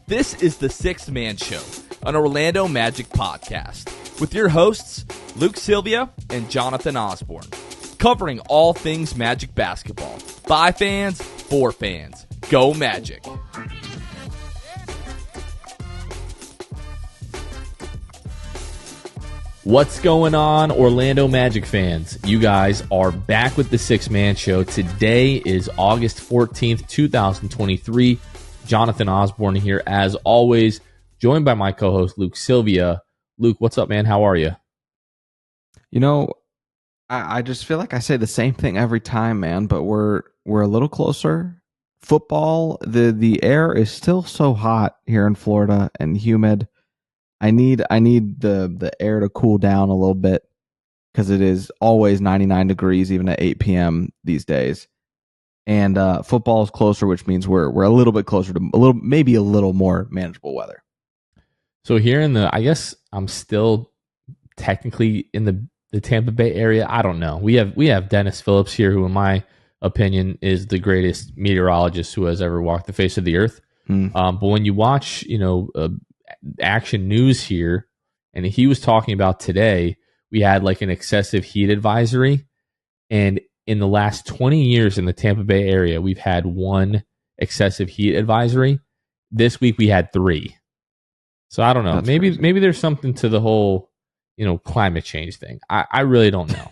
This is the Sixth Man Show, an Orlando Magic podcast, with your hosts, Luke Sylvia and Jonathan Osborne, covering all things Magic basketball. By fans, for fans. Go Magic! What's going on, Orlando Magic fans? You guys are back with the Sixth Man Show. Today is August 14th, 2023. Jonathan Osborne here, as always, joined by my co-host, Luke Sylvia. Luke, what's up, man? How are you? You know, I just feel like I say the same thing every time, man, but we're a little closer. Football, the air is still so hot here in Florida and humid. I need the air to cool down a little bit because it is always 99 degrees even at 8 p.m. these days. And football is closer, which means we're a little bit closer to maybe a little more manageable weather. So here I guess I'm still technically in the Tampa Bay area. I don't know. We have Dennis Phillips here, who in my opinion is the greatest meteorologist who has ever walked the face of the earth. But when you watch, Action News here, and he was talking about today, we had like an excessive heat advisory, and in the last 20 years in the Tampa Bay area, we've had one excessive heat advisory. This week we had 3. So I don't know. That's maybe crazy. maybe there's something to the whole, climate change thing. I really don't know.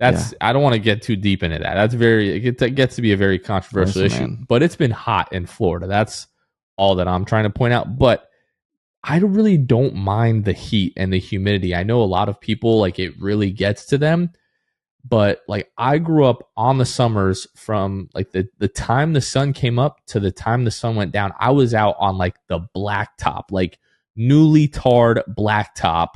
I don't want to get too deep into that. It gets to be a very controversial issue. Man. But it's been hot in Florida. That's all that I'm trying to point out. But I really don't mind the heat and the humidity. I know a lot of people, like, it really gets to them. But like, I grew up on the summers from like the time the sun came up to the time the sun went down. I was out on like the blacktop, like newly tarred blacktop,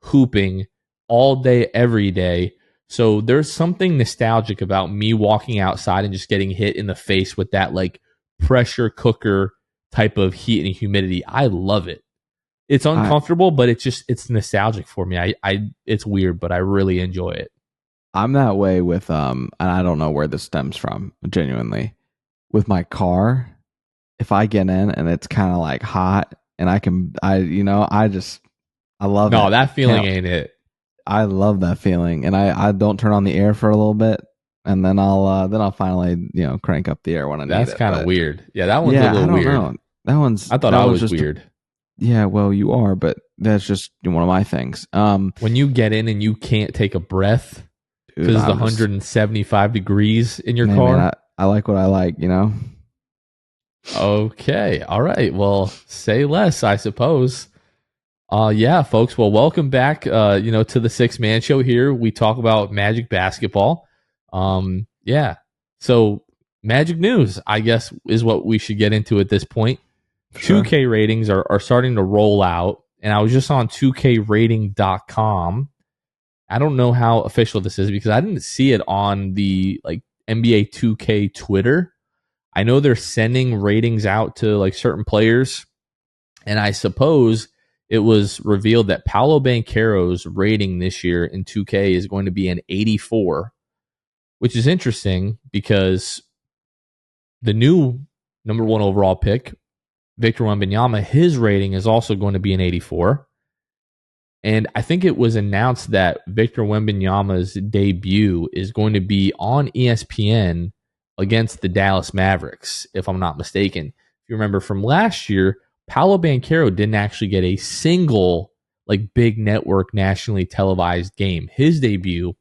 hooping all day, every day. So there's something nostalgic about me walking outside and just getting hit in the face with that like pressure cooker type of heat and humidity. I love it. It's uncomfortable, but it's nostalgic for me. It's weird, but I really enjoy it. I'm that way with and I don't know where this stems from, genuinely. With my car, if I get in and it's kind of like hot and I love it. No, that feeling ain't it. I love that feeling, and I don't turn on the air for a little bit, and then I'll finally crank up the air when I need it. That's kind of weird. Yeah, that one's a I little don't weird. know. That one's. I thought I was weird. Yeah, well, you are, but that's just one of my things. When you get in and you can't take a breath because it's 175 degrees in your car. Man, I like what I like, Okay, all right. Well, say less, I suppose. Yeah, folks. Well, welcome back. To the Sixth Man Show. Here we talk about Magic basketball. Yeah. So Magic news, I guess, is what we should get into at this point. Sure. 2K ratings are starting to roll out, and I was just on 2krating.com. I don't know how official this is because I didn't see it on the like NBA 2K Twitter. I know they're sending ratings out to like certain players, and I suppose it was revealed that Paolo Banchero's rating this year in 2K is going to be an 84, which is interesting because the new number 1 overall pick, Victor Wembanyama, his rating is also going to be an 84. And I think it was announced that Victor Wembanyama's debut is going to be on ESPN against the Dallas Mavericks, if I'm not mistaken. If you remember from last year, Paolo Banchero didn't actually get a single like big network nationally televised game. His debut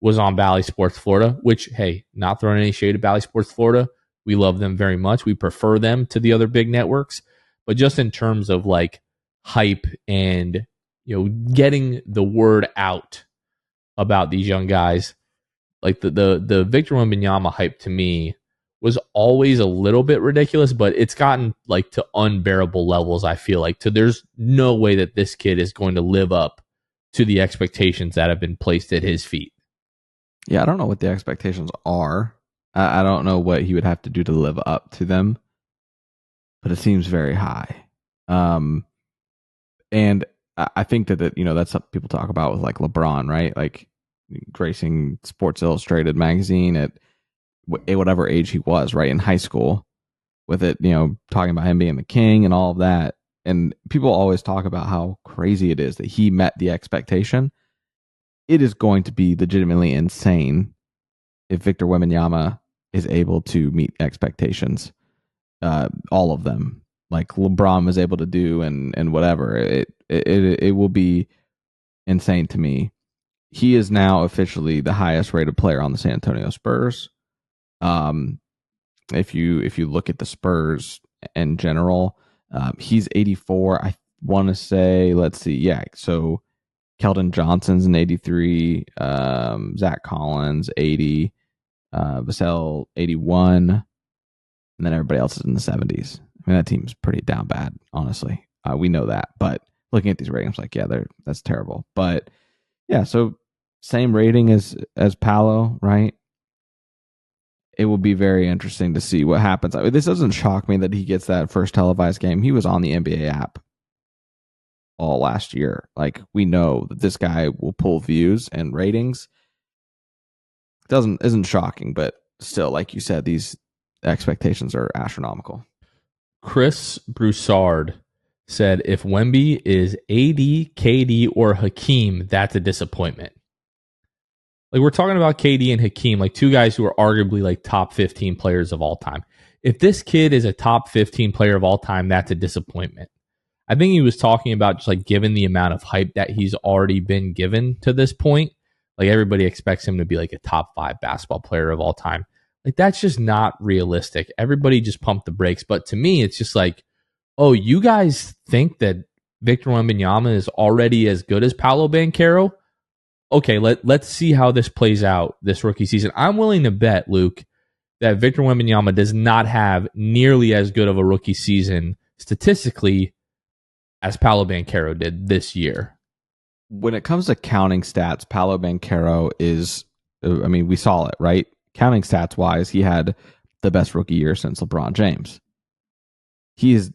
was on Bally Sports Florida, which, hey, not throwing any shade at Bally Sports Florida. We love them very much. We prefer them to the other big networks. But just in terms of like hype and getting the word out about these young guys, like the Victor Wembanyama hype to me was always a little bit ridiculous, but it's gotten like to unbearable levels. I feel like there's no way that this kid is going to live up to the expectations that have been placed at his feet. Yeah, I don't know what the expectations are. I don't know what he would have to do to live up to them, but it seems very high. And I think that that's something people talk about with like LeBron, right? Like gracing Sports Illustrated magazine at whatever age he was, right, in high school, with it, talking about him being the king and all of that. And people always talk about how crazy it is that he met the expectation. It is going to be legitimately insane if Victor Wembanyama is able to meet expectations, all of them, like LeBron was able to do, and whatever. It will be insane to me. He is now officially the highest rated player on the San Antonio Spurs. If you look at the Spurs in general, he's 84. I want to say, let's see, yeah. So Keldon Johnson's an 83, Zach Collins 80, Vassell 81, and then everybody else is in the 70s. I mean, that team's pretty down bad, honestly. We know that, but looking at these ratings, like, yeah, that's terrible. But yeah, so same rating as Paolo, right? It will be very interesting to see what happens. I mean, this doesn't shock me that he gets that first televised game. He was on the NBA app all last year. Like, we know that this guy will pull views and ratings. Isn't shocking, but still, like you said, these expectations are astronomical. Chris Broussard said, if Wemby is AD, KD, or Hakeem, that's a disappointment. Like, we're talking about KD and Hakeem, like two guys who are arguably like top 15 players of all time. If this kid is a top 15 player of all time, that's a disappointment. I think he was talking about just like given the amount of hype that he's already been given to this point, like everybody expects him to be like a top 5 basketball player of all time. Like, that's just not realistic. Everybody just pumped the brakes. But to me, it's just like, oh, you guys think that Victor Wembanyama is already as good as Paolo Banchero? Okay, let's see how this plays out this rookie season. I'm willing to bet, Luke, that Victor Wembanyama does not have nearly as good of a rookie season statistically as Paolo Banchero did this year. When it comes to counting stats, Paolo Banchero is, I mean, we saw it, right? Counting stats wise, he had the best rookie year since LeBron James. He is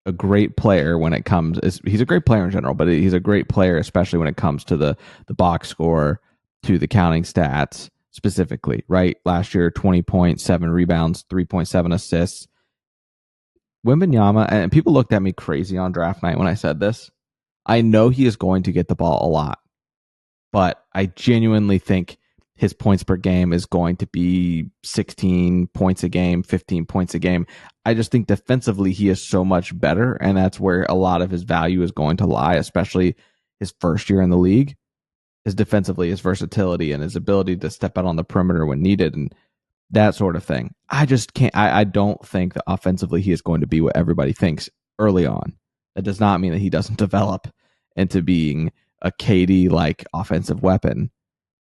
a great player when it comes, he's a great player in general, but he's a great player, especially when it comes to the box score, to the counting stats specifically, right? Last year, 20 points, 7 rebounds, 3.7 assists. Wembanyama, and people looked at me crazy on draft night when I said this. I know he is going to get the ball a lot, but I genuinely think his points per game is going to be 16 points a game, 15 points a game. I just think defensively he is so much better, and that's where a lot of his value is going to lie, especially his first year in the league. His defensively, his versatility, and his ability to step out on the perimeter when needed, and that sort of thing. I just can't. I don't think that offensively he is going to be what everybody thinks early on. That does not mean that he doesn't develop into being a KD-like offensive weapon,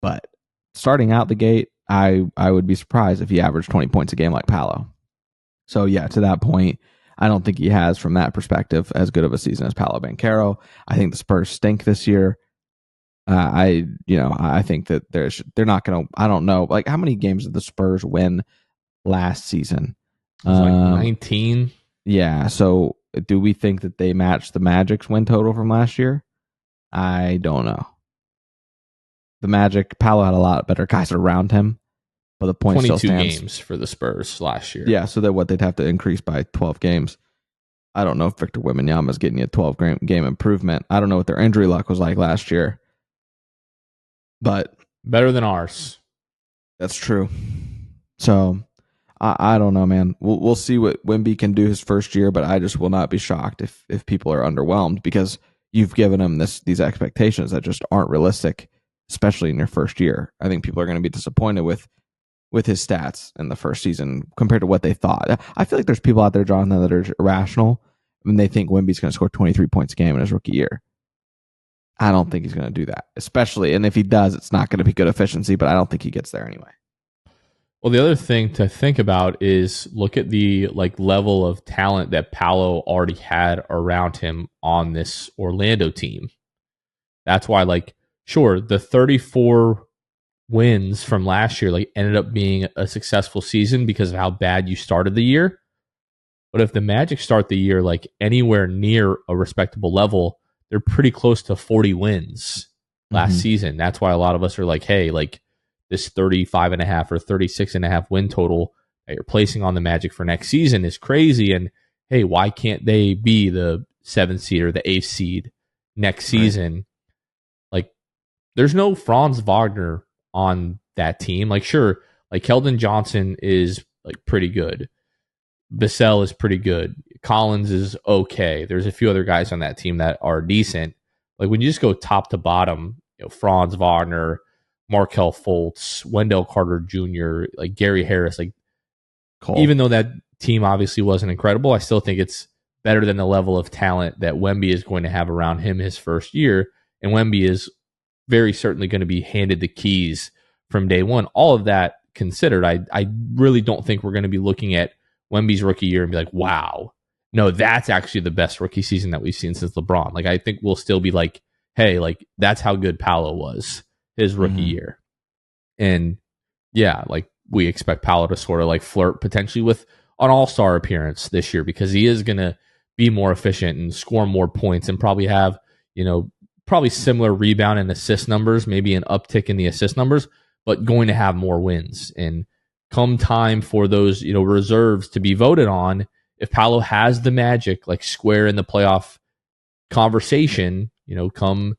but starting out the gate, I would be surprised if he averaged 20 points a game like Paolo. So yeah, to that point, I don't think he has, from that perspective, as good of a season as Paolo Banchero. I think the Spurs stink this year. I think that they're not going to. I don't know, like, how many games did the Spurs win last season? It was like 19. Yeah. So do we think that they matched the Magic's win total from last year? I don't know. The Magic, Paolo had a lot better guys around him, but the point still stands. 22 games for the Spurs last year. Yeah, so that what they'd have to increase by 12 games. I don't know if Victor Wembanyama is getting a 12 game improvement. I don't know what their injury luck was like last year, but better than ours. That's true. So I don't know, man. We'll see what Wemby can do his first year, but I just will not be shocked if people are underwhelmed, because you've given him these expectations that just aren't realistic, especially in your first year. I think people are going to be disappointed with his stats in the first season compared to what they thought. I feel like there's people out there, Jonathan, that are irrational when they think Wemby's going to score 23 points a game in his rookie year. I don't think he's going to do that, especially, and if he does, it's not going to be good efficiency, but I don't think he gets there anyway. Well, the other thing to think about is look at the level of talent that Paolo already had around him on this Orlando team. That's why, sure, the 34 wins from last year ended up being a successful season because of how bad you started the year. But if the Magic start the year anywhere near a respectable level, they're pretty close to 40 wins last season. That's why a lot of us are hey, this 35.5 or 36.5 win total that you're placing on the Magic for next season is crazy. And hey, why can't they be the 7th seed or the 8th seed next season? Like, there's no Franz Wagner on that team. Like, sure, like Keldon Johnson is like pretty good. Vassell is pretty good. Collins is okay. There's a few other guys on that team that are decent. Like, when you just go top to bottom, Franz Wagner, Markelle Fultz, Wendell Carter Jr., like Gary Harris, like Cole. Even though that team obviously wasn't incredible, I still think it's better than the level of talent that Wemby is going to have around him his first year. And Wemby is very certainly going to be handed the keys from day one. All of that considered, I really don't think we're going to be looking at Wemby's rookie year and be like, wow, no, that's actually the best rookie season that we've seen since LeBron. Like, I think we'll still be like, hey, like, that's how good Paolo was his rookie year. And yeah, like, we expect Paolo to sort of like flirt potentially with an all-star appearance this year, because he is going to be more efficient and score more points and probably have, probably similar rebound and assist numbers, maybe an uptick in the assist numbers, but going to have more wins. And come time for those, reserves to be voted on, if Paolo has the Magic like square in the playoff conversation, come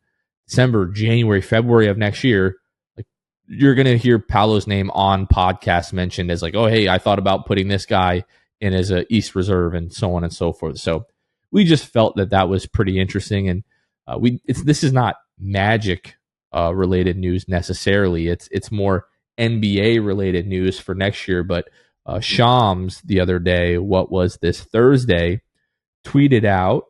December, January, February of next year, like, you're going to hear Paolo's name on podcasts mentioned as like, oh, hey, I thought about putting this guy in as a East reserve and so on and so forth. So we just felt that was pretty interesting. And this is not Magic related news necessarily. It's more NBA related news for next year. But Shams the other day, what was this Thursday, tweeted out,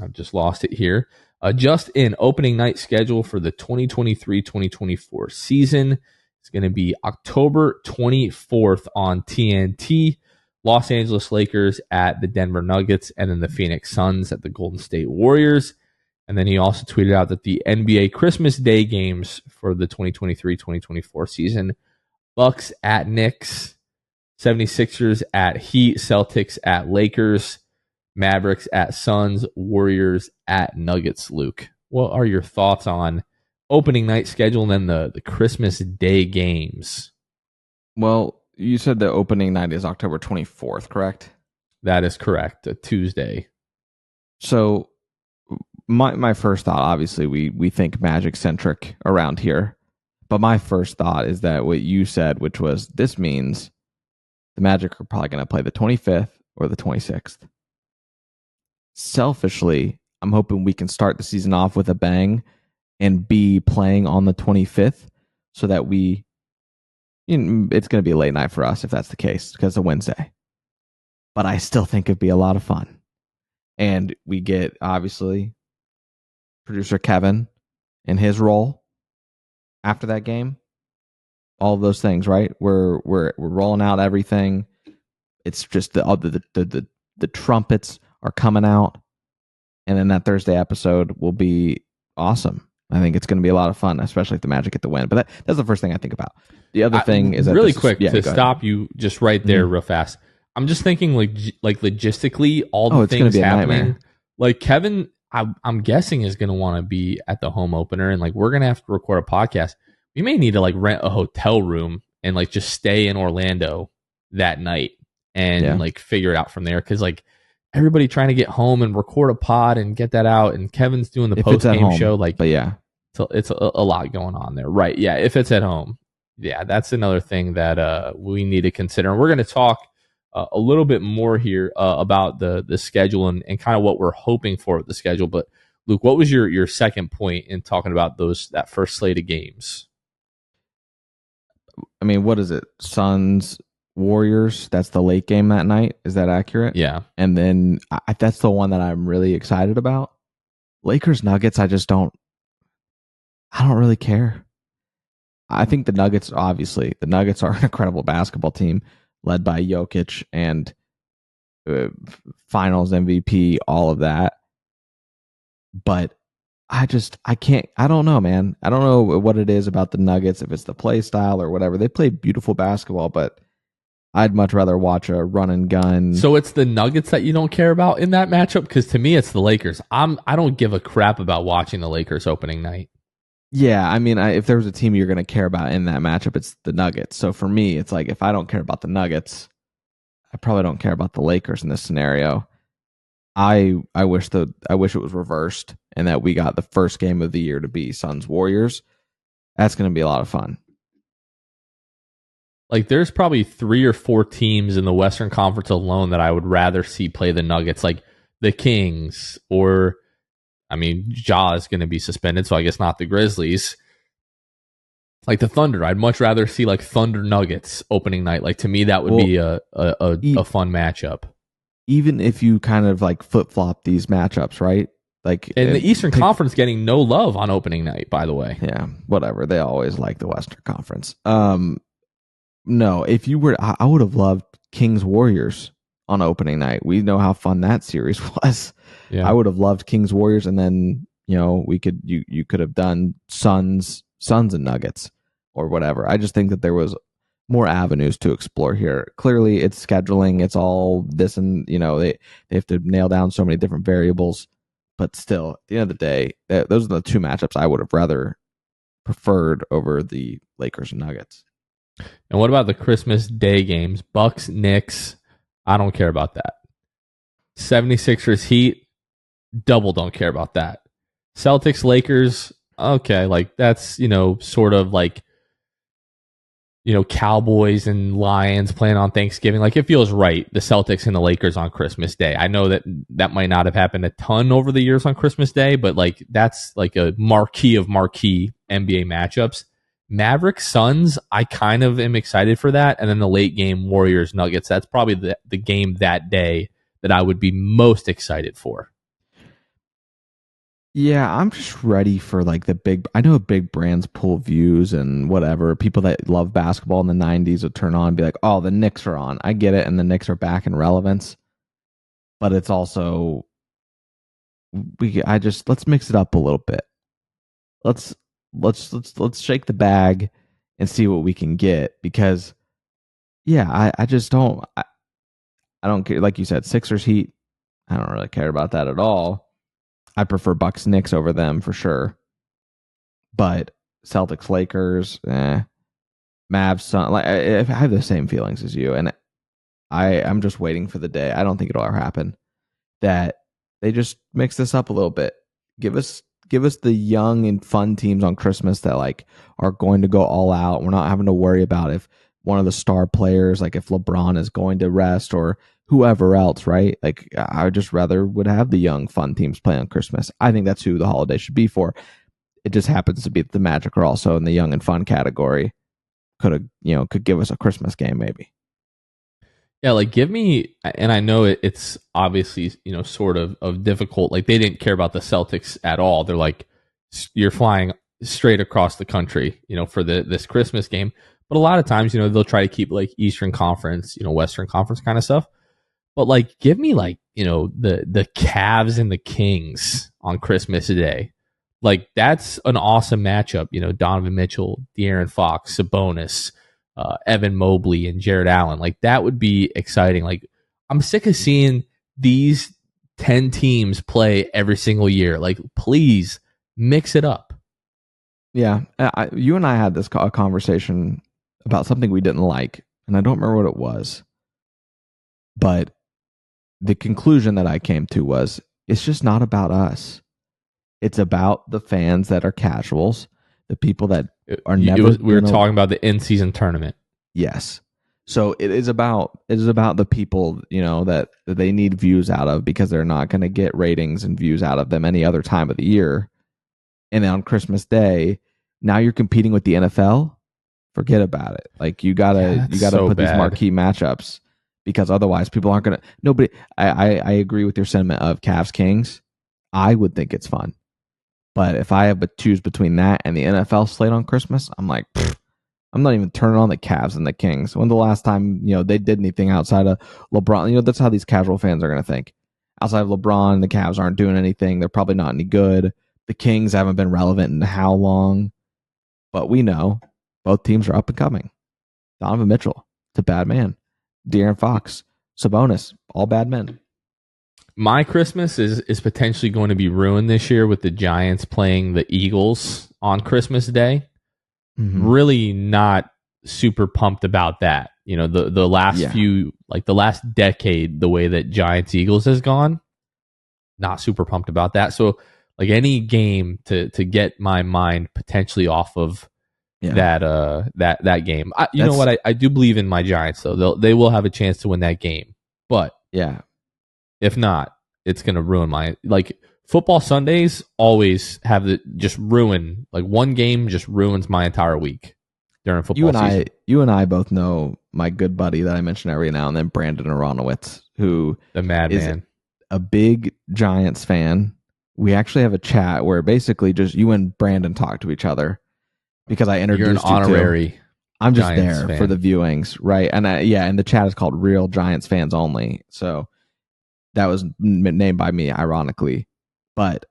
I've just lost it here, just in opening night schedule for the 2023-2024 season. It's going to be October 24th on TNT. Los Angeles Lakers at the Denver Nuggets, and then the Phoenix Suns at the Golden State Warriors. And then he also tweeted out that the NBA Christmas Day games for the 2023-2024 season: Bucks at Knicks, 76ers at Heat, Celtics at Lakers, Mavericks at Suns, Warriors at Nuggets. Luke, what are your thoughts on opening night schedule and then the Christmas Day games? Well, you said the opening night is October 24th, correct? That is correct, a Tuesday. So my first thought, obviously, we think Magic-centric around here. But my first thought is that what you said, which was this means the Magic are probably going to play the 25th or the 26th. Selfishly, I'm hoping we can start the season off with a bang and be playing on the 25th so that it's going to be a late night for us if that's the case, because it's a Wednesday. But I still think it'd be a lot of fun. And we get, obviously, producer Kevin in his role after that game. All of those things, right? We're rolling out everything. It's just the trumpets are coming out. And then that Thursday episode will be awesome. I think it's going to be a lot of fun, especially if the Magic get the win. But that's the first thing I think about. The other thing is that really quick to stop you just right there real fast. I'm just thinking like logistically, all the things happening. Nightmare. Like Kevin, I'm guessing is going to want to be at the home opener, and like we're going to have to record a podcast. We may need to like rent a hotel room and like just stay in Orlando that night and like figure it out from there. Because like everybody trying to get home and record a pod and get that out, and Kevin's doing the post game show. Like, but yeah, it's a lot going on there, right? Yeah, if it's at home, yeah, that's another thing that we need to consider. And we're going to talk a little bit more here about the schedule and kind of what we're hoping for with the schedule. But Luke, what was your second point in talking about that first slate of games? I mean, what is it? Suns, Warriors. That's the late game that night. Is that accurate? Yeah. And then that's the one that I'm really excited about. Lakers, Nuggets. I don't really care. I think the Nuggets are an incredible basketball team led by Jokic and finals MVP, all of that. But I don't know, man. I don't know what it is about the Nuggets, if it's the play style or whatever. They play beautiful basketball, but I'd much rather watch a run and gun. So it's the Nuggets that you don't care about in that matchup? Because to me, it's the Lakers. I don't give a crap about watching the Lakers opening night. Yeah, I mean, if there was a team you're going to care about in that matchup, it's the Nuggets. So for me, it's like if I don't care about the Nuggets, I probably don't care about the Lakers in this scenario. I wish it was reversed and that we got the first game of the year to be Suns Warriors. That's going to be a lot of fun. Like, there's probably 3 or 4 teams in the Western Conference alone that I would rather see play the Nuggets, like the Kings, or, I mean, Ja is going to be suspended, so I guess not the Grizzlies. Like the Thunder, I'd much rather see like Thunder Nuggets opening night. Like, to me, that would be a fun matchup. Even if you kind of like flip flop these matchups, right? Like, and the Eastern Conference getting no love on opening night, by the way. Yeah, whatever. They always like the Western Conference. No, if you were, I would have loved Kings Warriors on opening night. We know how fun that series was. Yeah. I would have loved Kings Warriors, and then you could have done Suns and Nuggets or whatever. I just think that there was more avenues to explore here. Clearly, it's scheduling. It's all this, and they have to nail down so many different variables. But still, at the end of the day, those are the two matchups I would have rather preferred over the Lakers and Nuggets. And what about the Christmas Day games? Bucks, Knicks. I don't care about that. 76ers, Heat. Double don't care about that. Celtics, Lakers. Okay, like that's, sort of like, Cowboys and Lions playing on Thanksgiving. Like, it feels right, the Celtics and the Lakers on Christmas Day. I know that might not have happened a ton over the years on Christmas Day, but like that's like a marquee of marquee NBA matchups. Mavericks, Suns, I kind of am excited for that. And then the late game Warriors, Nuggets, that's probably the game that day that I would be most excited for. Yeah, I'm just ready for like I know big brands pull views and whatever. People that love basketball in the 90s would turn on and be like, oh, the Knicks are on. I get it. And the Knicks are back in relevance. But it's also, let's mix it up a little bit. Let's shake the bag and see what we can get, because I just don't, I don't care. Like you said, Sixers, Heat, I don't really care about that at all. I prefer Bucks Knicks over them for sure. But Celtics Lakers, Mavs Sun, like I have the same feelings as you, and I'm just waiting for the day. I don't think it'll ever happen that they just mix this up a little bit. Give us the young and fun teams on Christmas that like are going to go all out. We're not having to worry about if one of the star players, like if LeBron is going to rest or whoever else, right? Like, I just rather would have the young, fun teams play on Christmas. I think that's who the holiday should be for. It just happens to be the Magic are also in the young and fun category. Could give us a Christmas game maybe. Yeah, like give me, and I know it's obviously, sort of difficult. Like, they didn't care about the Celtics at all. They're like, you're flying straight across the country, for this Christmas game. But a lot of times, they'll try to keep like Eastern Conference, Western Conference kind of stuff. But like, give me like, the Cavs and the Kings on Christmas Day. Like, that's an awesome matchup. Donovan Mitchell, De'Aaron Fox, Sabonis, Evan Mobley, and Jared Allen. Like, that would be exciting. Like, I'm sick of seeing these 10 teams play every single year. Like, please mix it up. Yeah. You and I had this conversation about something we didn't like, and I don't remember what it was. But the conclusion that I came to was, it's just not about us. It's about the fans that are casuals, the people that are never. We were talking about the in-season tournament. Yes. So it is about the people, that they need views out of, because they're not going to get ratings and views out of them any other time of the year. And then on Christmas Day, now you're competing with the NFL. Forget about it. Like, you gotta put these marquee matchups, because otherwise people aren't gonna. Nobody. I agree with your sentiment of Cavs Kings. I would think it's fun, but if I have to choose between that and the NFL slate on Christmas, I'm like, I'm not even turning on the Cavs and the Kings. When the last time they did anything outside of LeBron? That's how these casual fans are gonna think. Outside of LeBron, the Cavs aren't doing anything. They're probably not any good. The Kings haven't been relevant in how long? But we know both teams are up and coming. Donovan Mitchell, it's a bad man. De'Aaron Fox, Sabonis, all bad men. My Christmas is potentially going to be ruined this year with the Giants playing the Eagles on Christmas Day. Really not super pumped about that. You know, the last few, like the last decade, the way that Giants Eagles has gone, not super pumped about that. So like any game to get my mind potentially off of that game. You know what? I do believe in my Giants though. They will have a chance to win that game. But if not, it's going to ruin like football Sundays always have just ruin, like one game just ruins my entire week during football season. You and I both know my good buddy that I mention every now and then, Brandon Aronowitz, who the madman, a big Giants fan. We actually have a chat where basically just you and Brandon talk to each other because I introduced You're an honorary. I'm just Giants there fan. for the viewings, right? And and the chat is called Real Giants Fans Only. So that was named by me, ironically. But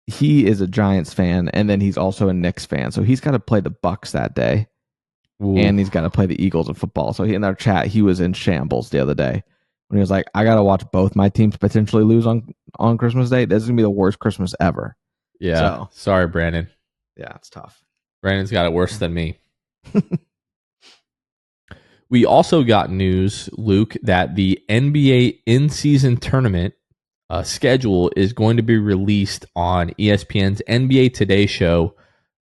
he is a Giants fan, and then he's also a Knicks fan. So he's got to play the Bucks that day, and he's got to play the Eagles in football. So in our chat, he was in shambles the other day when he was like, "I got to watch both my teams potentially lose on Christmas Day. This is gonna be the worst Christmas ever." Yeah, so, sorry, Brandon. Yeah, it's tough. Brandon's got it worse than me. We also got news, Luke, that the NBA in-season tournament schedule is going to be released on ESPN's NBA Today show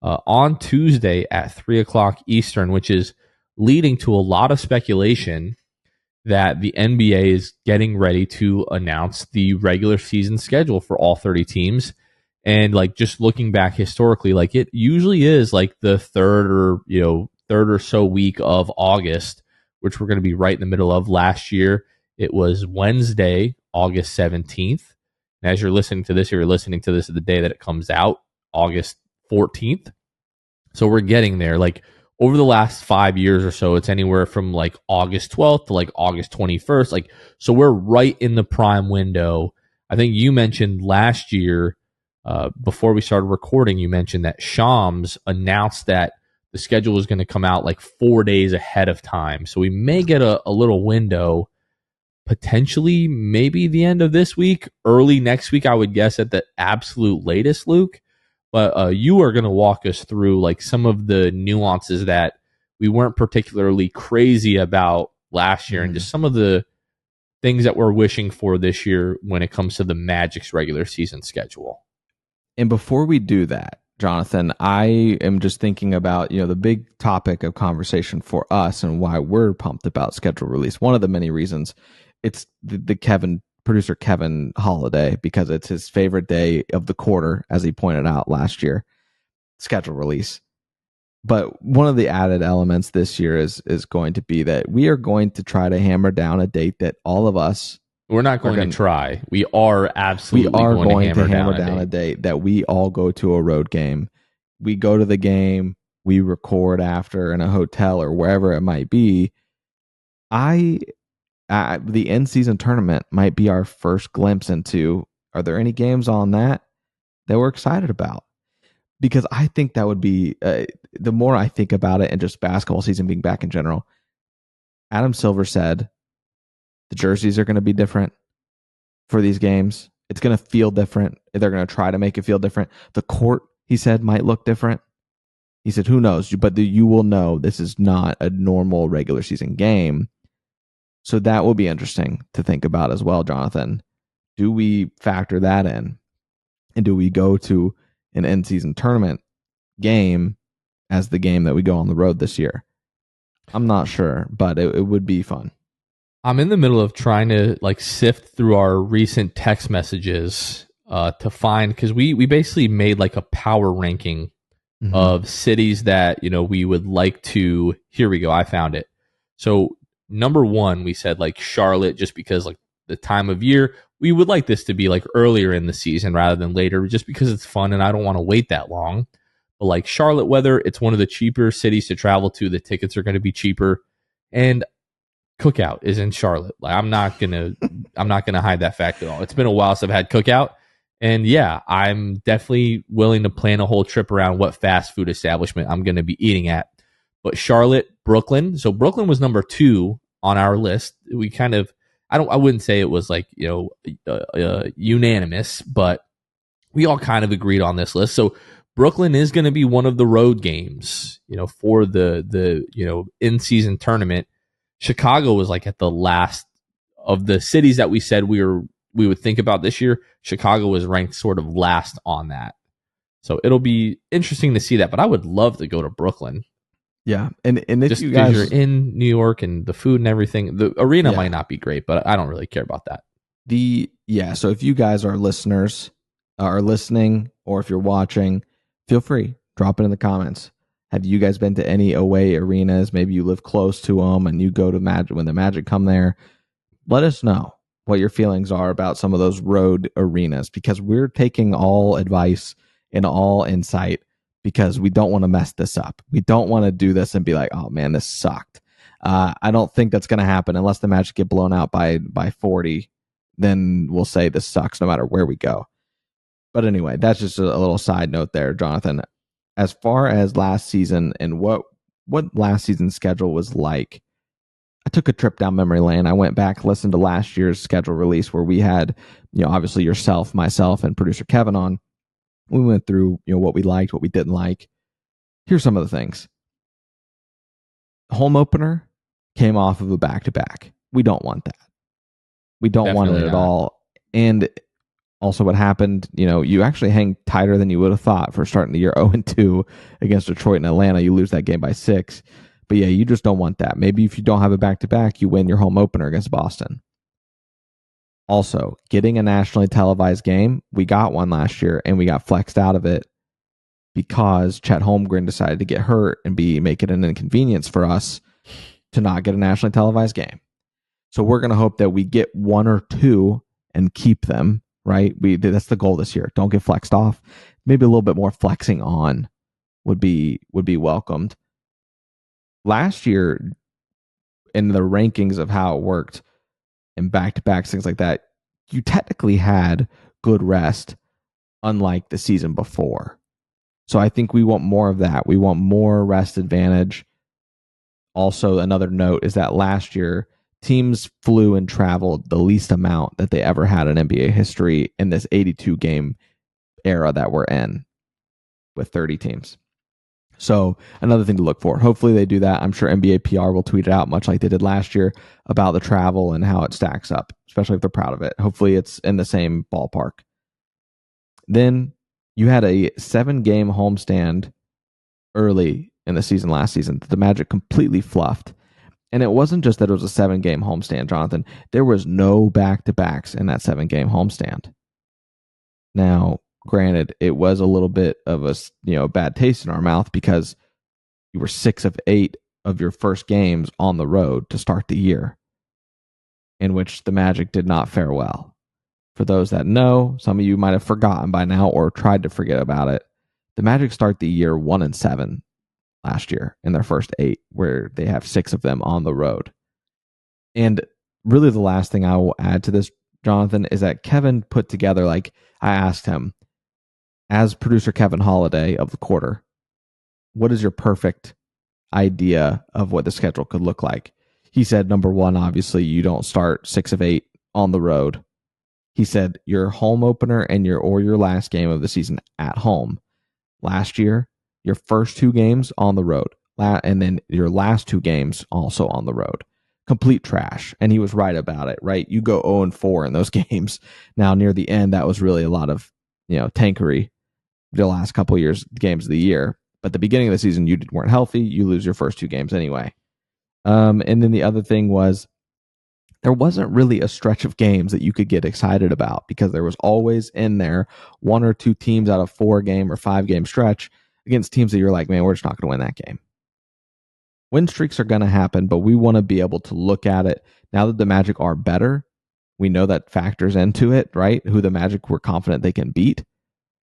on Tuesday at 3 o'clock Eastern, which is leading to a lot of speculation that the NBA is getting ready to announce the regular season schedule for all 30 teams. And like just looking back historically, like it usually is like the third or so week of August, which we're going to be right in the middle of. Last year, it was Wednesday, August 17th. And as you're listening to this, the day that it comes out, August 14th. So we're getting there. Like over the last 5 years or so, it's anywhere from like August 12th to like August 21st. Like, so we're right in the prime window. I think you mentioned last year, before we started recording, you mentioned that Shams announced that the schedule is going to come out like 4 days ahead of time. So we may get a little window, potentially maybe the end of this week, early next week, I would guess at the absolute latest, Luke. But you are going to walk us through like some of the nuances that we weren't particularly crazy about last year and just some of the things that we're wishing for this year when it comes to the Magic's regular season schedule. And before we do that, Jonathan, I am just thinking about, the big topic of conversation for us and why we're pumped about schedule release. One of the many reasons, it's the producer Kevin holiday, because it's his favorite day of the quarter, as he pointed out last year, schedule release. But one of the added elements this year is going to be that we are going to try to hammer down a date that all of us, we're not going to try. We are absolutely going to hammer down a date that we all go to a road game. We go to the game. We record after in a hotel or wherever it might be. The in-season tournament might be our first glimpse into, are there any games on that we're excited about? Because I think that would be, the more I think about it and just basketball season being back in general, Adam Silver said, the jerseys are going to be different for these games. It's going to feel different. They're going to try to make it feel different. The court, he said, might look different. He said, who knows? But you will know this is not a normal regular season game. So that will be interesting to think about as well, Jonathan. Do we factor that in? And do we go to an in-season tournament game as the game that we go on the road this year? I'm not sure, but it would be fun. I'm in the middle of trying to like sift through our recent text messages to find, because we basically made like a power ranking of cities that we would like to. Here we go. I found it. So number one, we said like Charlotte, just because like the time of year, we would like this to be like earlier in the season rather than later, just because it's fun and I don't want to wait that long. But like Charlotte weather, it's one of the cheaper cities to travel to. The tickets are going to be cheaper, and Cookout is in Charlotte. Like I'm not gonna hide that fact at all. It's been a while since I've had Cookout, and yeah, I'm definitely willing to plan a whole trip around what fast food establishment I'm going to be eating at. But Charlotte, Brooklyn. So Brooklyn was number 2 on our list. We kind of, I wouldn't say it was like, unanimous, but we all kind of agreed on this list. So Brooklyn is going to be one of the road games, for the in-season tournament. Chicago was like at the last of the cities that we said we would think about this year. Chicago was ranked sort of last on that. So it'll be interesting to see that, but I would love to go to Brooklyn. Yeah, and if just you because guys, you're in New York and the food and everything, the arena might not be great, but I don't really care about that. So if you guys are listeners, are listening, or if you're watching, feel free, drop it in the comments. Have you guys been to any away arenas? Maybe you live close to them and you go to Magic when the Magic come there. Let us know what your feelings are about some of those road arenas, because we're taking all advice and all insight, because we don't want to mess this up. We don't want to do this and be like, oh man, this sucked. I don't think that's going to happen unless the Magic get blown out by 40. Then we'll say this sucks no matter where we go. But anyway, that's just a little side note there, Jonathan. As far as last season and what last season's schedule was like, I took a trip down memory lane. I went back, listened to last year's schedule release where we had, obviously yourself, myself, and producer Kevin on. We went through, what we liked, what we didn't like. Here's some of the things. Home opener came off of a back-to-back. We don't want that. We don't Definitely want it at not. all. And also what happened, you actually hang tighter than you would have thought for starting the year 0-2 against Detroit and Atlanta. You lose that game by 6. But yeah, you just don't want that. Maybe if you don't have a back-to-back, you win your home opener against Boston. Also, getting a nationally televised game, we got one last year, and we got flexed out of it because Chet Holmgren decided to get hurt and make it an inconvenience for us to not get a nationally televised game. So we're going to hope that we get 1 or 2 and keep them, right? That's the goal this year. Don't get flexed off. Maybe a little bit more flexing on would be welcomed. Last year, in the rankings of how it worked and back-to-backs, things like that, you technically had good rest, unlike the season before. So I think we want more of that. We want more rest advantage. Also, another note is that last year, teams flew and traveled the least amount that they ever had in NBA history in this 82-game era that we're in with 30 teams. So another thing to look for. Hopefully they do that. I'm sure NBA PR will tweet it out, much like they did last year, about the travel and how it stacks up, especially if they're proud of it. Hopefully it's in the same ballpark. Then you had a 7-game homestand early in the season last season that the Magic completely fluffed. And it wasn't just that it was a 7-game homestand, Jonathan. There was no back-to-backs in that 7-game homestand. Now, granted, it was a little bit of a bad taste in our mouth because you were 6 of 8 of your first games on the road to start the year, in which the Magic did not fare well. For those that know, some of you might have forgotten by now or tried to forget about it. The Magic start the year 1-7 last year in their first 8, where they have 6 of them on the road. And really the last thing I will add to this, Jonathan, is that Kevin put together, I asked him, as producer Kevin Holiday of the quarter, what is your perfect idea of what the schedule could look like? He said, number 1, obviously, you don't start 6 of 8 on the road. He said your home opener and your last game of the season at home. Last year, your first 2 games on the road, and then your last 2 games also on the road. Complete trash. And he was right about it, right? You go 0-4 in those games. Now, near the end, that was really a lot of tankery the last couple years, games of the year. But the beginning of the season, you weren't healthy. You lose your first 2 games anyway. And then the other thing was there wasn't really a stretch of games that you could get excited about because there was always in there 1 or 2 teams out of 4-game or 5-game stretch against teams that you're like, man, we're just not going to win that game. Win streaks are going to happen, but we want to be able to look at it. Now that the Magic are better, we know that factors into it, right? Who the Magic we're confident they can beat.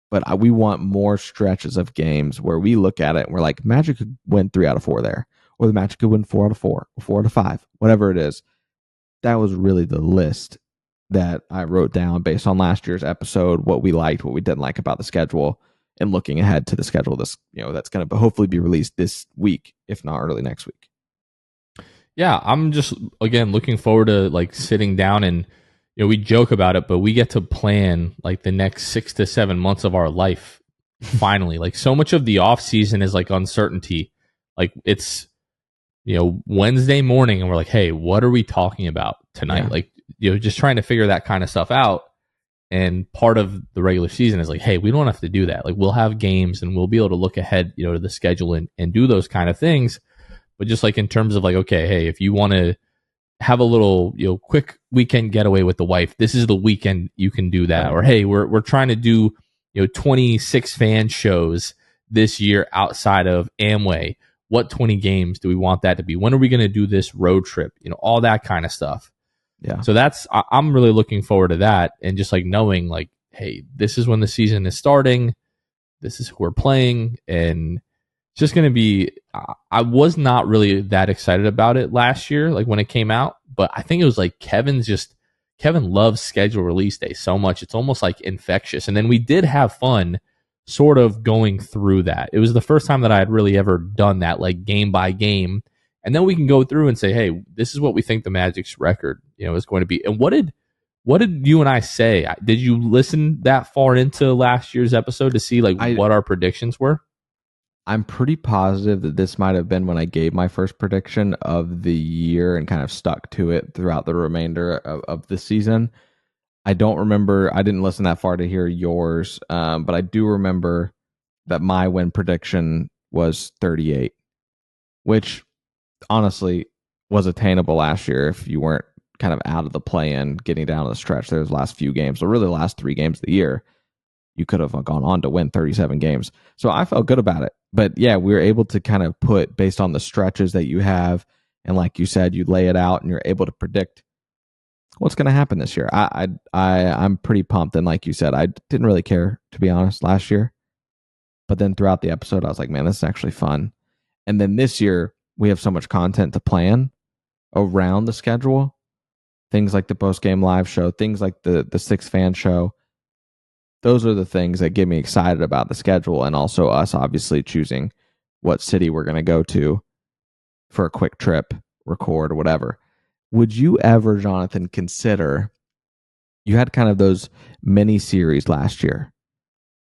But we want more stretches of games where we look at it and we're like, Magic could win 3 out of 4 there. Or the Magic could win 4 out of 4, or 4 out of 5, whatever it is. That was really the list that I wrote down based on last year's episode, what we liked, what we didn't like about the schedule, and looking ahead to the schedule that's going to hopefully be released this week, if not early next week. Yeah, I'm just again looking forward to like sitting down and we joke about it, but we get to plan like the next 6 to 7 months of our life finally. Like so much of the off season is like uncertainty. Like it's Wednesday morning and we're like, hey, what are we talking about tonight? Yeah. Like just trying to figure that kind of stuff out. And part of the regular season is like, hey, we don't have to do that. Like we'll have games and we'll be able to look ahead, to the schedule and do those kind of things. But just like in terms of like, okay, hey, if you want to have a little, quick weekend getaway with the wife, this is the weekend you can do that. Right. Or hey, we're trying to do, 26 fan shows this year outside of Amway. What 20 games do we want that to be? When are we going to do this road trip? All that kind of stuff. Yeah. So I'm really looking forward to that. And just like knowing like, hey, this is when the season is starting. This is who we're playing. And it's just going to be, I was not really that excited about it last year, like when it came out, but I think it was like Kevin loves schedule release day so much. It's almost like infectious. And then we did have fun sort of going through that. It was the first time that I had really ever done that, like game by game. And then we can go through and say, hey, this is what we think the Magic's record, is going to be. And what did you and I say? Did you listen that far into last year's episode to see like what our predictions were? I'm pretty positive that this might have been when I gave my first prediction of the year and kind of stuck to it throughout the remainder of the season. I don't remember. I didn't listen that far to hear yours, but I do remember that my win prediction was 38, which honestly was attainable last year if you weren't kind of out of the play-in, getting down to the stretch. Those last few games, or really the last 3 games of the year, you could have gone on to win 37 games. So I felt good about it. But yeah, we were able to kind of put based on the stretches that you have, and like you said, you lay it out and you're able to predict what's going to happen this year. I'm pretty pumped. And like you said, I didn't really care, to be honest, last year. But then throughout the episode, I was like, man, this is actually fun. And then this year, we have so much content to plan around the schedule. Things like the post-game live show, things like the Six Fan Show. Those are the things that get me excited about the schedule, and also us obviously choosing what city we're going to go to for a quick trip, record, or whatever. Would you ever, Jonathan, consider, you had kind of those mini series last year.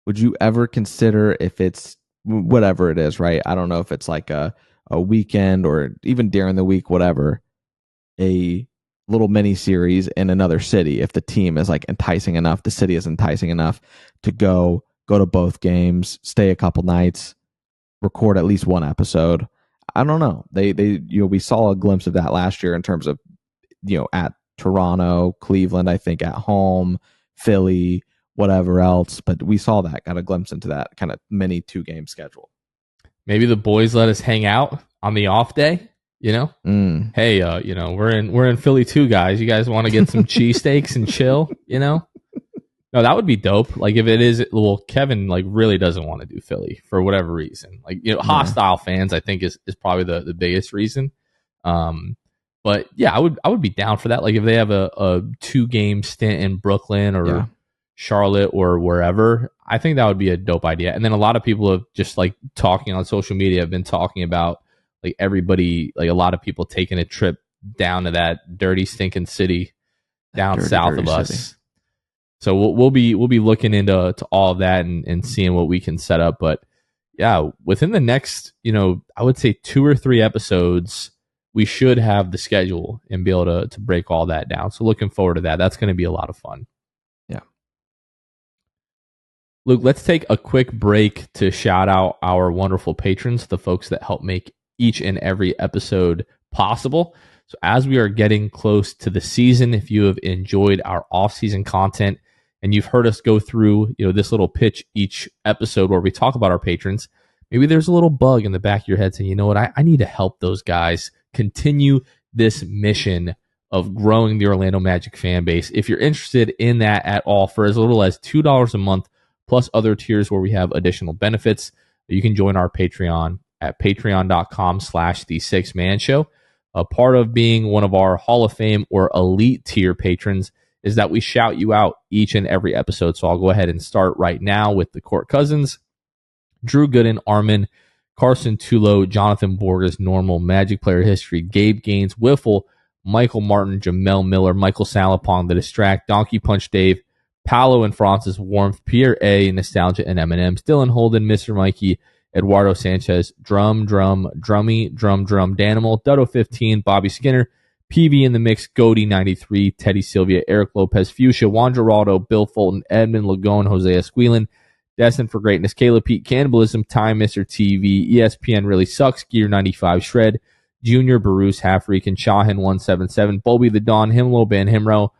Would you ever consider, if it's whatever it is, right? I don't know if it's like a weekend or even during the week, whatever, a little mini series in another city, if the team is like enticing enough, the city is enticing enough to go to both games, stay a couple nights, record at least one episode. I don't know. They we saw a glimpse of that last year in terms of at Toronto, Cleveland, I think at home, Philly, whatever else, but we saw that, got a glimpse into that kind of mini 2-game schedule. Maybe the boys let us hang out on the off day. Hey, we're in Philly too, guys. You guys want to get some cheesesteaks and chill? No, that would be dope. Like if it is, well, Kevin like really doesn't want to do Philly for whatever reason. Like hostile fans, I think is probably the biggest reason. But yeah, I would be down for that. Like if they have a 2-game stint in Brooklyn or Charlotte or wherever, I think that would be a dope idea. And then a lot of people have just like talking on social media have been talking about like everybody, like a lot of people taking a trip down to that dirty, stinking city down south of us. City. So we'll be looking into all of that and seeing what we can set up. But yeah, within the next, I would say 2 or 3 episodes, we should have the schedule and be able to break all that down. So looking forward to that. That's going to be a lot of fun. Yeah. Luke, let's take a quick break to shout out our wonderful patrons, the folks that help make each and every episode possible. So as we are getting close to the season, if you have enjoyed our off-season content and you've heard us go through, this little pitch each episode where we talk about our patrons, maybe there's a little bug in the back of your head saying, you know what, I need to help those guys continue this mission of growing the Orlando Magic fan base. If you're interested in that at all, for as little as $2 a month, plus other tiers where we have additional benefits, you can join our Patreon at patreon.com/the6man-show. A part of being one of our Hall of Fame or elite tier patrons is that we shout you out each and every episode. So I'll go ahead and start right now with the Court Cousins, Drew Gooden, Armin, Carson Tulo, Jonathan Borges, normal Magic player history, Gabe Gaines, Wiffle, Michael Martin, Jamel Miller, Michael Salapong, The Distract, Donkey Punch Dave, Paolo and Francis Warmth, Pierre A, Nostalgia and M&M's, Dylan Holden, Mr. Mikey, Eduardo Sanchez, Drummy, Danimal, Dutto 15, Bobby Skinner, PV in the mix, Goody 93, Teddy Sylvia, Eric Lopez, Fuchsia, Juan Geraldo, Bill Fulton, Edmund Lagone, Jose Esquilin, Destined for Greatness, Caleb Pete, Cannibalism, Time, Mr. TV, ESPN Really Sucks, Gear 95, Shred, Junior, Barus, Half Freakin', Shahin 177, Bobby the Dawn, Himlo, Ben Himro,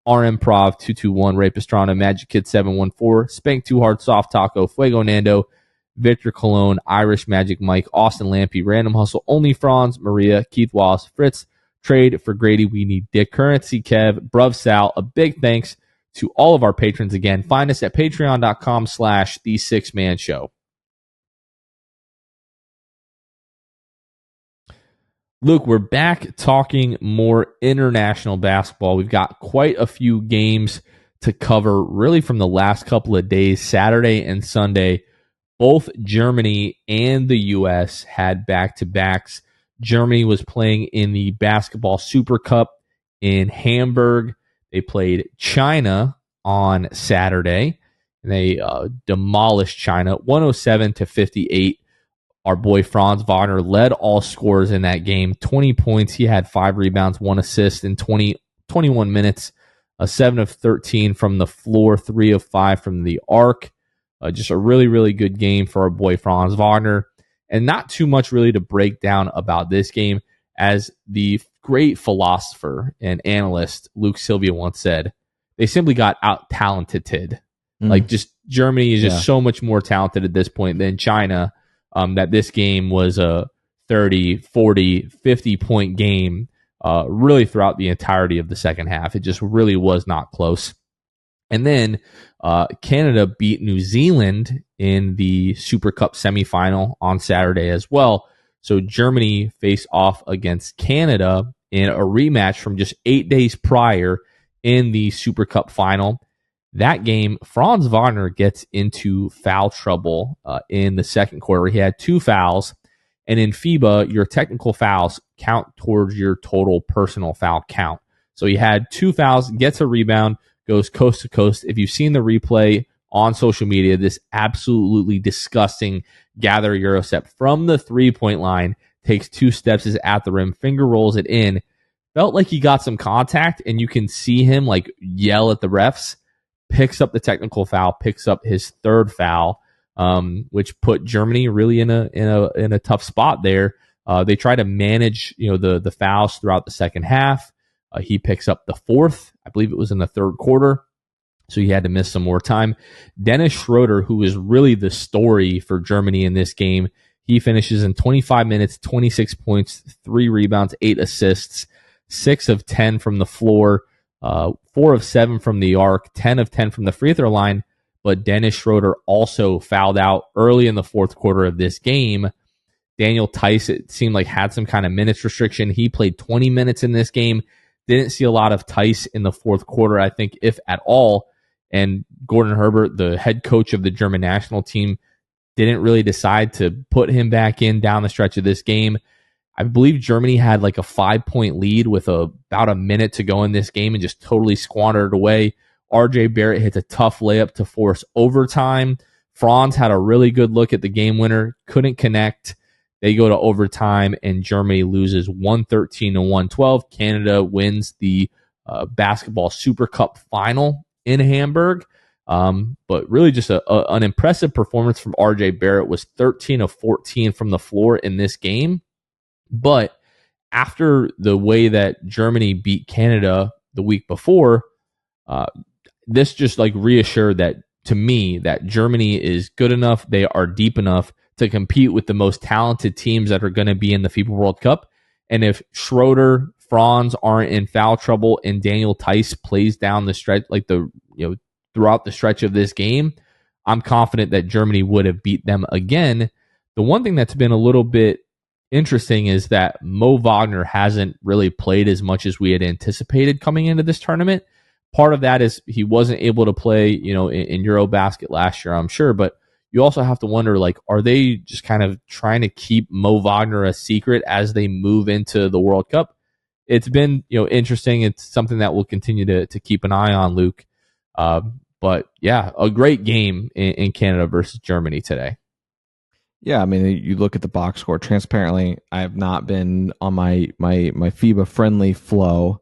RM Prov 221, Ray Pastrana, Magic Kid 714, Spank Too Hard, Soft Taco, Fuego Nando, Victor Cologne, Irish Magic Mike, Austin Lampy, Random Hustle, Only Franz, Maria, Keith Wallace, Fritz, Trade for Grady, We Need Dick, Currency Kev, Bruv Sal. A big thanks to all of our patrons again. Find us at patreon.com/The Six Man Show. Luke, we're back talking more international basketball. We've got quite a few games to cover really from the last couple of days, Saturday and Sunday. Both Germany and the U.S. had back-to-backs. Germany was playing in the Basketball Super Cup in Hamburg. They played China on Saturday, and they demolished China 107-58. Our boy Franz Wagner led all scorers in that game. 20 points. He had 5 rebounds, 1 assist in 21 minutes. 7 of 13 from the floor, 3 of 5 from the arc. Just a really, really good game for our boy Franz Wagner. And not too much really to break down about this game. As the great philosopher and analyst Luke Sylvia once said, they simply got out-talented. Like, just Germany is just so much more talented at this point than China, that this game was a 30, 40, 50-point game really throughout the entirety of the second half. It just really was not close. And then Canada beat New Zealand in the Super Cup semifinal on Saturday as well. So Germany faced off against Canada in a rematch from just 8 days prior in the Super Cup final. That game, Franz Wagner gets into foul trouble in the second quarter. He had 2 fouls. And in FIBA, your technical fouls count towards your total personal foul count. So he had 2 fouls, gets a rebound, goes coast to coast. If you've seen the replay on social media, this absolutely disgusting gather Euro step from the 3-point line, takes 2 steps, is at the rim, finger rolls it in. Felt like he got some contact, and you can see him like yell at the refs. Picks up the technical foul, picks up his 3rd foul, which put Germany really in a tough spot there. They try to manage the fouls throughout the second half. He picks up the 4th. I believe it was in the 3rd quarter. So he had to miss some more time. Dennis Schroeder, who is really the story for Germany in this game, he finishes in 25 minutes, 26 points, 3 rebounds, 8 assists, 6 of 10 from the floor, 4 of 7 from the arc, 10 of 10 from the free throw line. But Dennis Schroeder also fouled out early in the 4th quarter of this game. Daniel Tice, it seemed like, had some kind of minutes restriction. He played 20 minutes in this game. Didn't see a lot of Tice in the 4th quarter, I think, if at all. And Gordon Herbert, the head coach of the German national team, didn't really decide to put him back in down the stretch of this game. I believe Germany had like a 5-point lead with about a minute to go in this game and just totally squandered it away. RJ Barrett hits a tough layup to force overtime. Franz had a really good look at the game winner, couldn't connect. They go to overtime, and Germany loses 113-112. Canada wins the Basketball Super Cup final in Hamburg. But really just an impressive performance from RJ Barrett. Was 13 of 14 from the floor in this game. But after the way that Germany beat Canada the week before, this just like reassured that to me that Germany is good enough. They are deep enough to compete with the most talented teams that are going to be in the FIBA World Cup. And if Schroeder, Franz aren't in foul trouble and Daniel Tice plays down the stretch, like throughout the stretch of this game, I'm confident that Germany would have beat them again. The one thing that's been a little bit interesting is that Mo Wagner hasn't really played as much as we had anticipated coming into this tournament. Part of that is he wasn't able to play, in Eurobasket last year, I'm sure, but you also have to wonder, like, are they just kind of trying to keep Mo Wagner a secret as they move into the World Cup? It's been, interesting. It's something that we'll continue to keep an eye on, Luke. But yeah, a great game in Canada versus Germany today. Yeah, I mean, you look at the box score. Transparently, I have not been on my FIBA friendly flow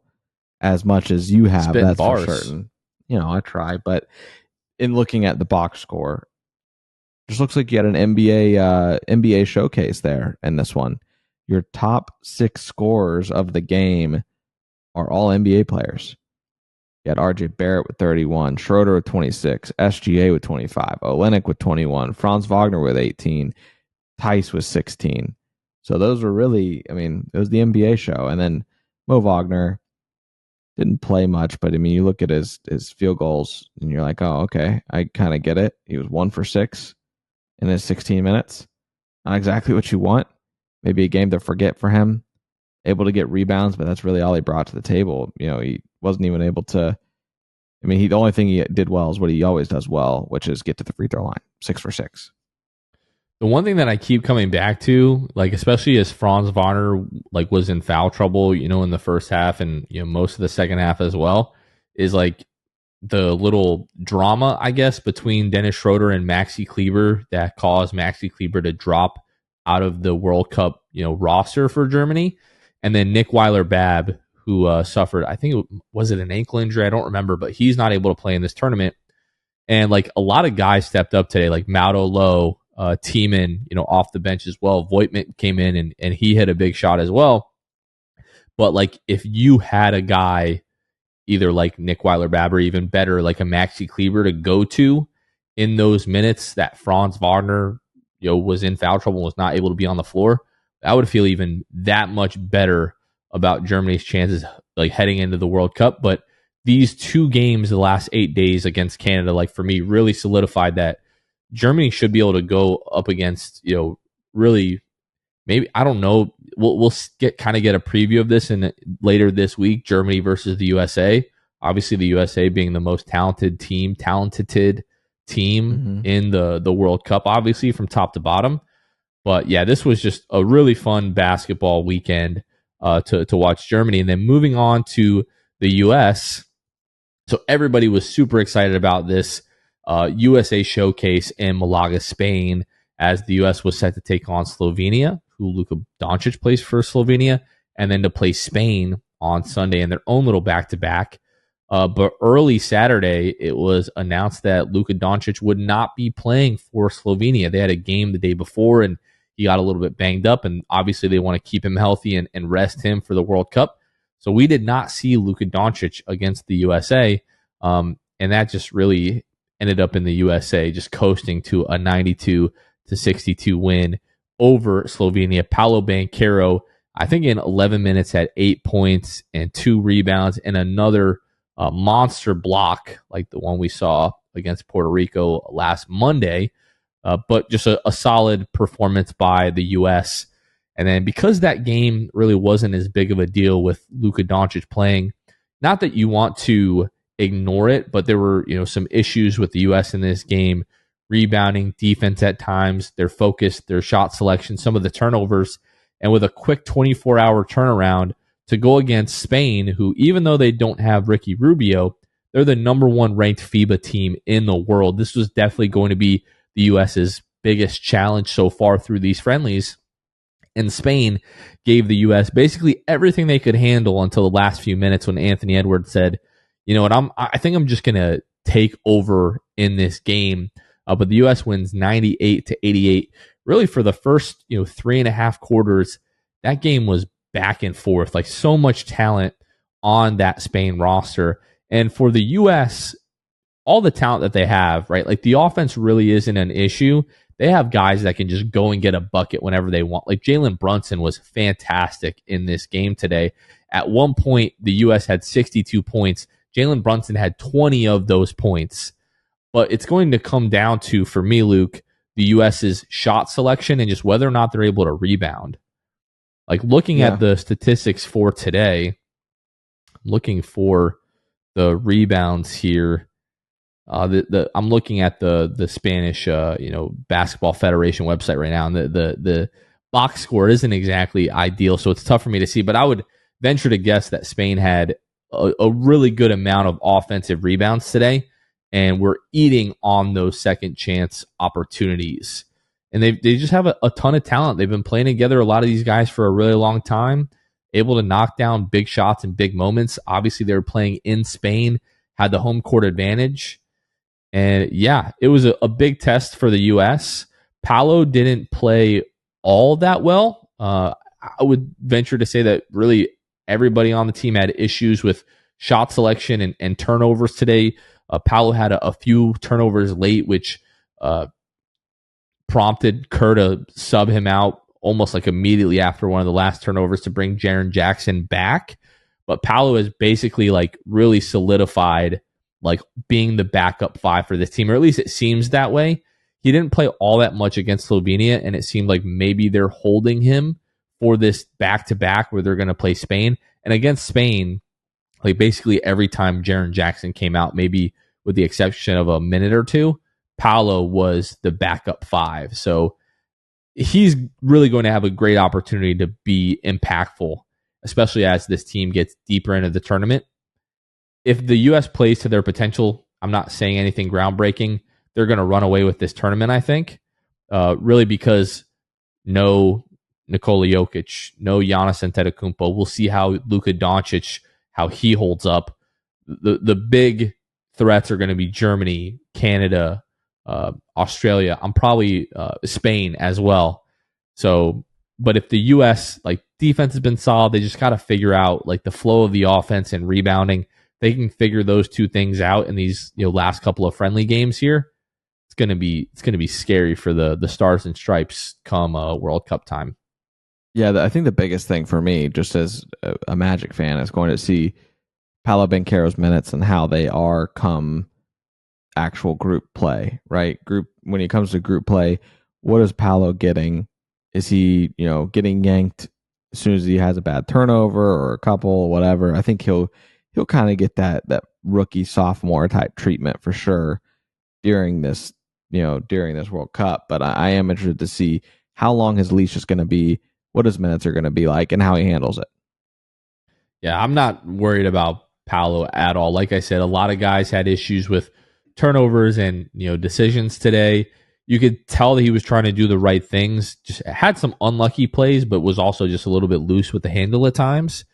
as much as you have. That's bars. For certain. I try, but in looking at the box score, just looks like you had an NBA showcase there in this one. Your top 6 scorers of the game are all NBA players. You had RJ Barrett with 31, Schroeder with 26, SGA with 25, Olynyk with 21, Franz Wagner with 18, Tice with 16. So those were really, it was the NBA show. And then Mo Wagner didn't play much, but you look at his field goals and you're like, oh, okay, I kind of get it. He was 1 for 6 in his 16 minutes. Not exactly what you want. Maybe a game to forget for him. Able to get rebounds, but that's really all he brought to the table. He wasn't even able to. The only thing he did well is what he always does well, which is get to the free throw line, 6 for 6. The one thing that I keep coming back to, like especially as Franz Wagner was in foul trouble, in the first half and most of the second half as well, is like the little drama, I guess, between Dennis Schroeder and Maxi Kleber that caused Maxi Kleber to drop out of the World Cup, roster for Germany. And then Nick Weiler-Babb, who suffered, I think, was it an ankle injury? I don't remember, but he's not able to play in this tournament. And a lot of guys stepped up today, like Maudo Lowe, Tiemann, off the bench as well. Voigtman came in and he hit a big shot as well. But if you had a guy either like Nick Weiler-Babb or even better, like a Maxi Kleber to go to in those minutes that Franz Wagner, was in foul trouble and was not able to be on the floor, I would feel even that much better about Germany's chances heading into the World Cup. But these 2 games the last 8 days against Canada, for me, really solidified that Germany should be able to go up against, really, maybe, I don't know. We'll get a preview of this in later this week, Germany versus the USA. Obviously, the USA being the most talented team in the World Cup, obviously from top to bottom. But yeah, this was just a really fun basketball weekend to watch Germany. And then moving on to the US. So everybody was super excited about this USA showcase in Malaga, Spain, as the US was set to take on Slovenia, who Luka Doncic plays for Slovenia, and then to play Spain on Sunday in their own little back-to-back. But early Saturday, it was announced that Luka Doncic would not be playing for Slovenia. They had a game the day before, and he got a little bit banged up, and obviously they want to keep him healthy and rest him for the World Cup. So we did not see Luka Doncic against the USA, and that just really ended up in the USA just coasting to a 92-62 win over Slovenia. Paolo Banchero, I think in 11 minutes, had 8 points and 2 rebounds and another monster block like the one we saw against Puerto Rico last Monday. But just a solid performance by the U.S. And then because that game really wasn't as big of a deal with Luka Doncic playing, not that you want to ignore it, but there were some issues with the U.S. in this game, rebounding, defense at times, their focus, their shot selection, some of the turnovers, and with a quick 24-hour turnaround to go against Spain, who even though they don't have Ricky Rubio, they're the number 1 ranked FIBA team in the world. This was definitely going to be the U.S.'s biggest challenge so far through these friendlies. And Spain gave the U.S. basically everything they could handle until the last few minutes when Anthony Edwards said, you know what, I think I'm just going to take over in this game. But the U.S. wins 98-88. Really for the first 3.5 quarters, that game was back and forth, so much talent on that Spain roster. And for the U.S., all the talent that they have, right? The offense really isn't an issue. They have guys that can just go and get a bucket whenever they want. Jalen Brunson was fantastic in this game today. At one point, the U.S. had 62 points. Jalen Brunson had 20 of those points. But it's going to come down to, for me, Luke, the U.S.'s shot selection and just whether or not they're able to rebound. Looking at the statistics for today, looking for the rebounds here. I'm looking at the Spanish basketball federation website right now, and the box score isn't exactly ideal, so it's tough for me to see. But I would venture to guess that Spain had a really good amount of offensive rebounds today, and we're eating on those second chance opportunities. And they just have a ton of talent. They've been playing together, a lot of these guys, for a really long time, able to knock down big shots in big moments. Obviously, they were playing in Spain, had the home court advantage. And yeah, it was a big test for the U.S. Paolo didn't play all that well. I would venture to say that really everybody on the team had issues with shot selection and turnovers today. Paolo had a few turnovers late, which prompted Kerr to sub him out almost like immediately after one of the last turnovers to bring Jaren Jackson back. But Paolo has basically like really solidified like being the backup five for this team, or at least it seems that way. He didn't play all that much against Slovenia, and it seemed like maybe they're holding him for this back-to-back where they're going to play Spain. And against Spain, like basically every time Jaren Jackson came out, maybe with the exception of a minute or two, Paolo was the backup five. So he's really going to have a great opportunity to be impactful, especially as this team gets deeper into the tournament. If the U.S. plays to their potential, I'm not saying anything groundbreaking, they're going to run away with this tournament, I think, really because no Nikola Jokic, no Giannis Antetokounmpo. We'll see how Luka Doncic, how he holds up. The big threats are going to be Germany, Canada, Australia. I'm probably Spain as well. So, but if the U.S. like defense has been solid, they just got to figure out like the flow of the offense and rebounding. They can figure those two things out in these last couple of friendly games here. It's gonna be scary for the Stars and Stripes come World Cup time. Yeah, I think the biggest thing for me, just as a Magic fan, is going to see Paolo Banchero's minutes and how they are come actual group play. Right, when it comes to group play, what is Paolo getting? Is he getting yanked as soon as he has a bad turnover or a couple or whatever? I think he'll kind of get that rookie sophomore type treatment for sure during this World Cup. But I am interested to see how long his leash is going to be, what his minutes are going to be like, and how he handles it. Yeah, I'm not worried about Paolo at all. Like I said, a lot of guys had issues with turnovers and decisions today. You could tell that he was trying to do the right things. Just had some unlucky plays, but was also just a little bit loose with the handle at times.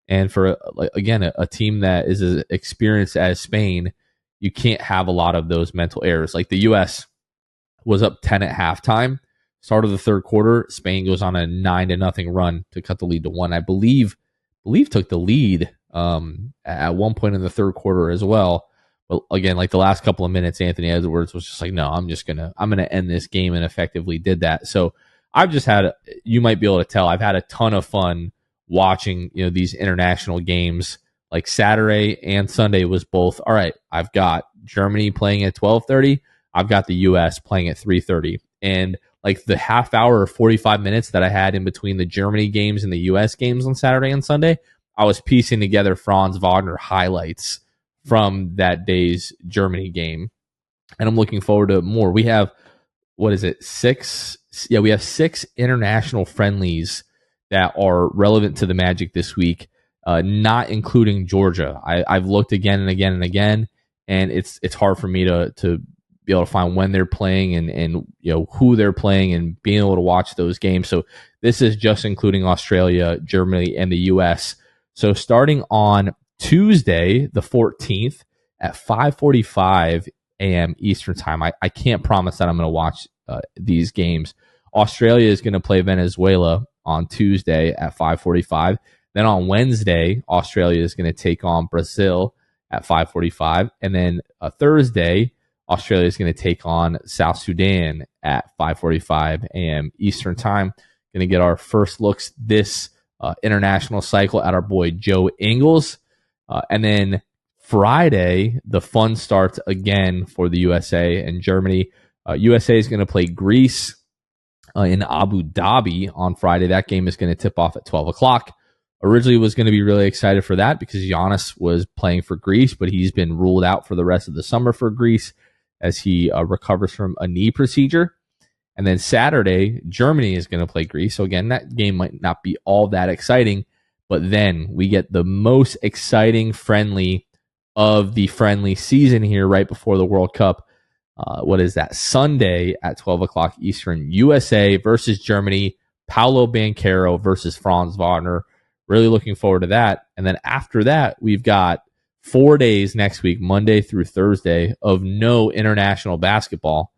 And for, again, a team that is as experienced as Spain, you can't have a lot of those mental errors. Like the U.S. was up 10 at halftime. Start of the third quarter, Spain goes on a 9-0 run to cut the lead to 1. I believe took the lead at one point in the third quarter as well. But again, like the last couple of minutes, Anthony Edwards was just like, no, I'm gonna end this game, and effectively did that. So I've just had, you might be able to tell, I've had a ton of fun watching these international games. Like Saturday and Sunday was both, all right, I've got Germany playing at 12:30, I've got the US playing at 3:30. And like the half hour or 45 minutes that I had in between the Germany games and the US games on Saturday and Sunday, I was piecing together Franz Wagner highlights from that day's Germany game. And I'm looking forward to more. We have, what is it, 6? Yeah, we have 6 international friendlies that are relevant to the Magic this week, not including Georgia. I've looked again and again and again, and it's hard for me to be able to find when they're playing and who they're playing and being able to watch those games. So this is just including Australia, Germany, and the U.S. So starting on Tuesday, the 14th at 5:45 a.m. Eastern time, I can't promise that I'm going to watch these games. Australia is going to play Venezuela on Tuesday at 5:45. Then on Wednesday, Australia is going to take on Brazil at 5:45. And then Thursday, Australia is going to take on South Sudan at 5:45 a.m. Eastern time. Going to get our first looks this international cycle at our boy Joe Ingles. And then Friday, the fun starts again for the USA and Germany. USA is going to play Greece in Abu Dhabi on Friday. That game is going to tip off at 12 o'clock. Originally was going to be really excited for that because Giannis was playing for Greece, but he's been ruled out for the rest of the summer for Greece as he recovers from a knee procedure. And then Saturday, Germany is going to play Greece. So again, that game might not be all that exciting, but then we get the most exciting friendly of the friendly season here right before the World Cup. What is that? Sunday at 12 o'clock Eastern, USA versus Germany, Paolo Banchero versus Franz Wagner. Really looking forward to that. And then after that, we've got 4 days next week, Monday through Thursday, of no international basketball.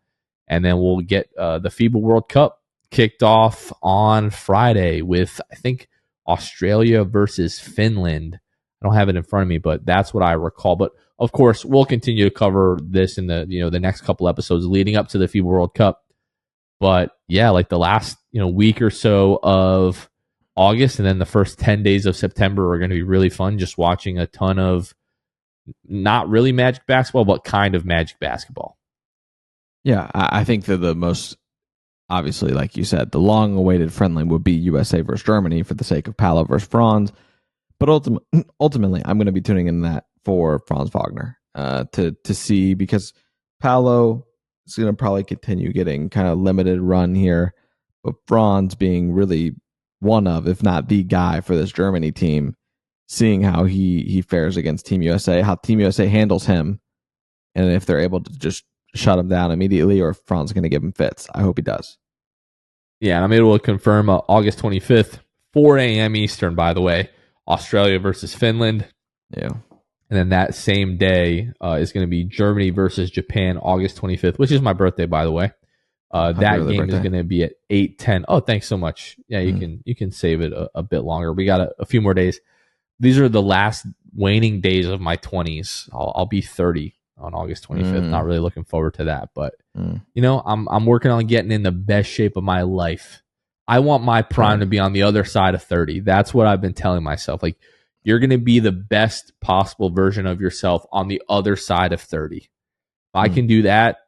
And then we'll get the FIBA World Cup kicked off on Friday with, I think, Australia versus Finland. I don't have it in front of me, but that's what I recall. But of course, we'll continue to cover this in the the next couple episodes leading up to the FIBA World Cup. But yeah, like the last week or so of August and then the first 10 days of September are going to be really fun. Just watching a ton of not really Magic basketball, but kind of Magic basketball. Yeah, I think that the most, obviously, like you said, the long-awaited friendly would be USA versus Germany for the sake of Paolo versus Franz. But ultimately, I'm going to be tuning in that for Franz Wagner to see, because Paolo is going to probably continue getting kind of limited run here, but Franz being really one of, if not the guy for this Germany team, seeing how he fares against Team USA, how Team USA handles him, and if they're able to just shut him down immediately, or if Franz is going to give him fits. I hope he does. Yeah, and I'm able to confirm August 25th, 4 a.m. Eastern, by the way, Australia versus Finland. Yeah. And then that same day is going to be Germany versus Japan, August 25th, which is my birthday, by the way. That game is going to be at 8:10. Oh, thanks so much. Yeah, you can save it a bit longer. We got a few more days. These are the last waning days of my 20s. I'll be 30 on August 25th. Not really looking forward to that, but I'm working on getting in the best shape of my life. I want my prime to be on the other side of 30. That's what I've been telling myself. Like, you're going to be the best possible version of yourself on the other side of 30. If I can do that,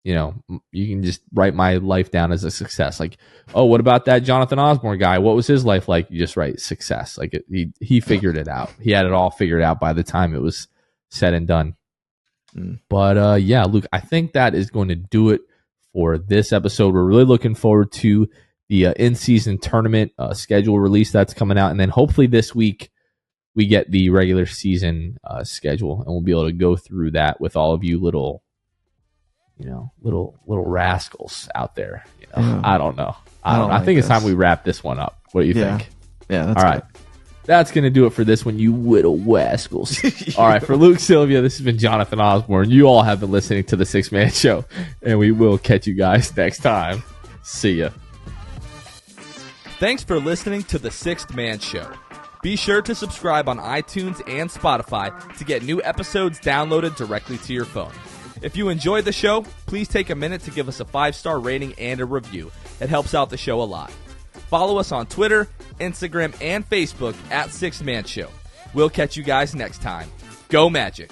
you can just write my life down as a success. Like, oh, what about that Jonathan Osborne guy? What was his life like? You just write success. Like, he figured it out. He had it all figured out by the time it was said and done. But yeah, Luke, I think that is going to do it for this episode. We're really looking forward to the in-season tournament schedule release that's coming out. And then hopefully this week we get the regular season schedule, and we'll be able to go through that with all of you little rascals out there. I don't know. I think it's time we wrap this one up. What do you think? Yeah, that's all right. That's going to do it for this one, you little rascals. All right, for Luke Sylvia, this has been Jonathan Osborne. You all have been listening to The Sixth Man Show, and we will catch you guys next time. See ya. Thanks for listening to The Sixth Man Show. Be sure to subscribe on iTunes and Spotify to get new episodes downloaded directly to your phone. If you enjoyed the show, please take a minute to give us a 5-star rating and a review. It helps out the show a lot. Follow us on Twitter, Instagram, and Facebook at Sixth Man Show. We'll catch you guys next time. Go Magic!